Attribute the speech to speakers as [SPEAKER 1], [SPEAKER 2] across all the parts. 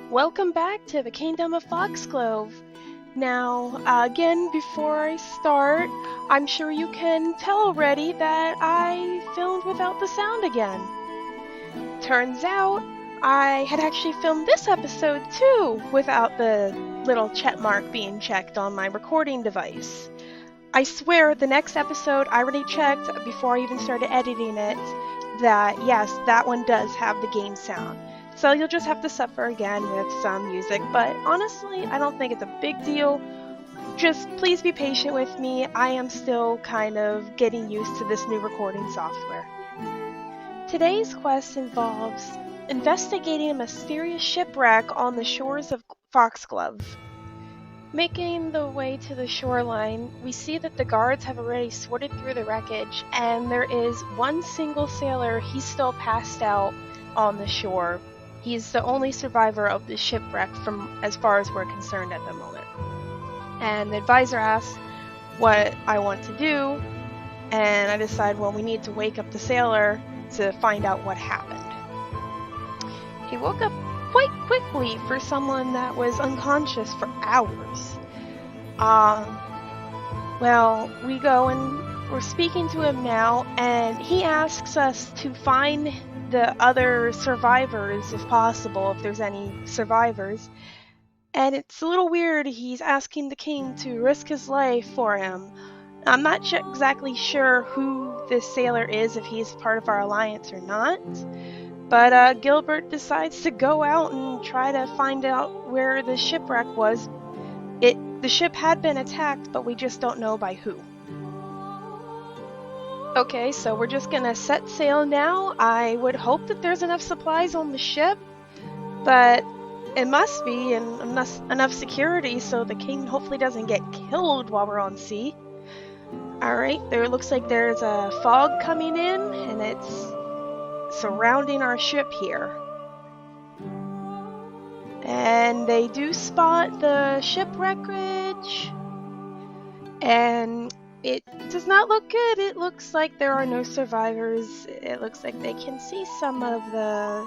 [SPEAKER 1] Welcome back to the Kingdom of Foxglove. Now, again, before I start, I'm sure you can tell already that I filmed without the sound again. Turns out, I had actually filmed this episode too, without the little check mark being checked on my recording device. I swear, the next episode I already checked before I even started editing it, that yes, that one does have the game sound. So you'll just have to suffer again with some music, but honestly, I don't think it's a big deal. Just please be patient with me. I am still kind of getting used to this new recording software. Today's quest involves investigating a mysterious shipwreck on the shores of Foxglove. Making the way to the shoreline, we see that the guards have already sorted through the wreckage, and there is one single sailor. He's still passed out on the shore. He's the only survivor of the shipwreck from as far as we're concerned at the moment. And the advisor asks what I want to do, and I decide, well, we need to wake up the sailor to find out what happened. He woke up quite quickly for someone that was unconscious for hours. Well, we go and we're speaking to him now, and he asks us to find the other survivors, if possible, if there's any survivors. And it's a little weird, he's asking the king to risk his life for him. I'm not exactly sure who this sailor is, if he's part of our alliance or not. But Gilbert decides to go out and try to find out where the shipwreck was. The ship had been attacked, but we just don't know by who. Okay, so we're just gonna set sail now. I would hope that there's enough supplies on the ship, but it must be, and enough security so the king hopefully doesn't get killed while we're on sea. Alright, there looks like there's a fog coming in, and it's surrounding our ship here. And they do spot the shipwreckage, and it does not look good. It looks like there are no survivors. It looks like they can see some of the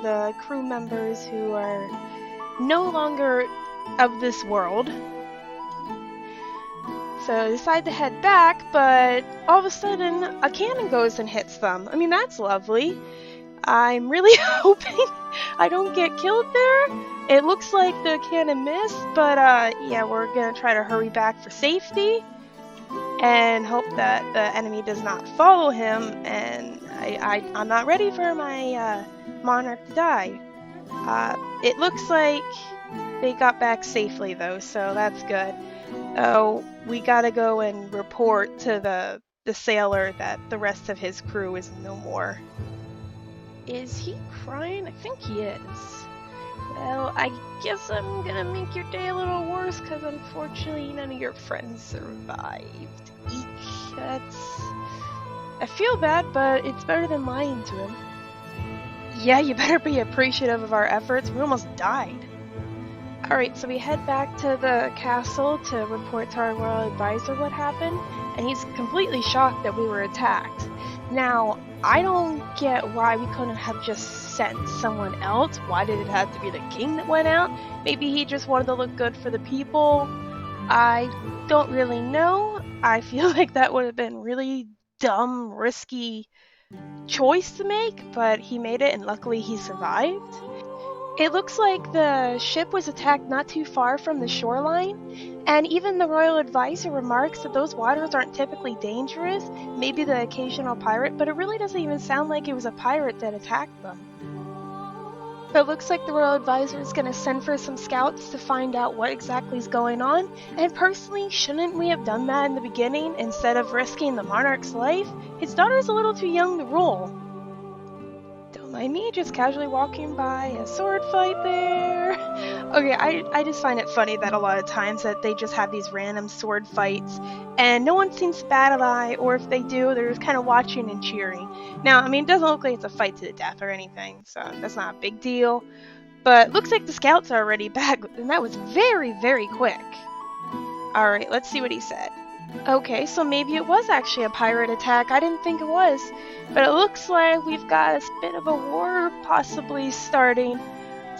[SPEAKER 1] the crew members who are no longer of this world. So they decide to head back, but all of a sudden a cannon goes and hits them. I mean, that's lovely. I'm really hoping I don't get killed there. It looks like the cannon missed, but yeah, we're gonna try to hurry back for safety and hope that the enemy does not follow him, and I'm not ready for my monarch to die. It looks like they got back safely though, so that's good. Oh, we gotta go and report to the sailor that the rest of his crew is no more. Is he crying? I think he is. Well, I guess I'm gonna make your day a little worse, because unfortunately none of your friends survived. Eek, I feel bad, but it's better than lying to him. Yeah, you better be appreciative of our efforts. We almost died. Alright, so we head back to the castle to report to our royal advisor what happened, and he's completely shocked that we were attacked. Now, I don't get why we couldn't have just sent someone else. Why did it have to be the king that went out? Maybe he just wanted to look good for the people. I don't really know. I feel like that would have been really dumb, risky choice to make, but he made it and luckily he survived. It looks like the ship was attacked not too far from the shoreline, and even the royal advisor remarks that those waters aren't typically dangerous, maybe the occasional pirate, but it really doesn't even sound like it was a pirate that attacked them. It looks like the royal advisor is going to send for some scouts to find out what exactly is going on, and personally, shouldn't we have done that in the beginning instead of risking the monarch's life? His daughter's a little too young to rule. Don't mind me just casually walking by a sword fight there. Okay, I just find it funny that a lot of times that they just have these random sword fights and no one seems to bat an eye, or if they do, they're just kind of watching and cheering. Now, I mean, it doesn't look like it's a fight to the death or anything, so that's not a big deal. But looks like the scouts are already back, and that was very, very quick. Alright, let's see what he said. Okay, so maybe it was actually a pirate attack. I didn't think it was. But it looks like we've got a bit of a war possibly starting.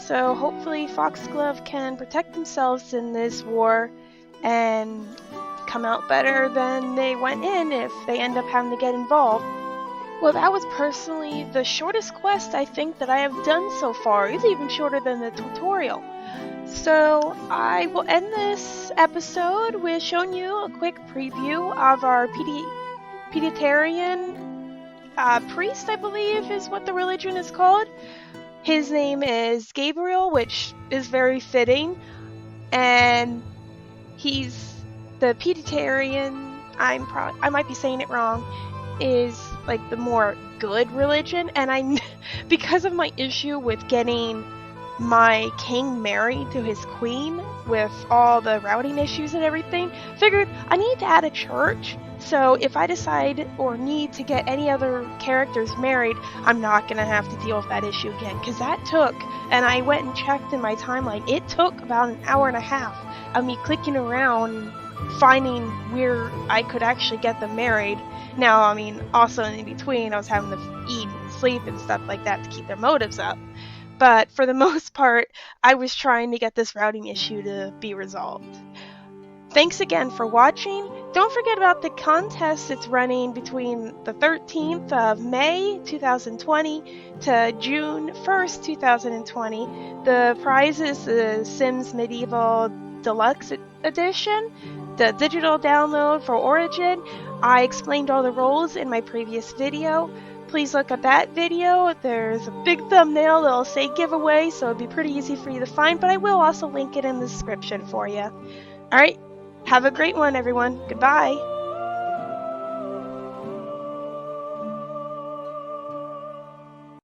[SPEAKER 1] So hopefully Foxglove can protect themselves in this war and come out better than they went in if they end up having to get involved. Well, that was personally the shortest quest I think that I have done so far. It's even shorter than the tutorial. So I will end this episode with showing you a quick preview of our Peditarian priest, I believe is what the religion is called. His name is Gabriel, which is very fitting, and he's the Peditarian. I might be saying it wrong. Is like the more good religion, and because of my issue with getting my king married to his queen with all the routing issues and everything, figured I need to add a church. So if I decide or need to get any other characters married, I'm not gonna have to deal with that issue again, because that took, and I went and checked in my timeline, it took about an hour and a half of me clicking around finding where I could actually get them married. Now, I mean, also in between, I was having to eat and sleep and stuff like that to keep their motives up. But for the most part, I was trying to get this routing issue to be resolved. Thanks again for watching. Don't forget about the contest that's running between the 13th of May 2020 to June 1st, 2020. The prize is the Sims Medieval Deluxe Edition, the digital download for Origin. I explained all the roles in my previous video. Please look at that video. There's a big thumbnail that'll say giveaway, so it'll be pretty easy for you to find, but I will also link it in the description for you. Alright, have a great one, everyone. Goodbye.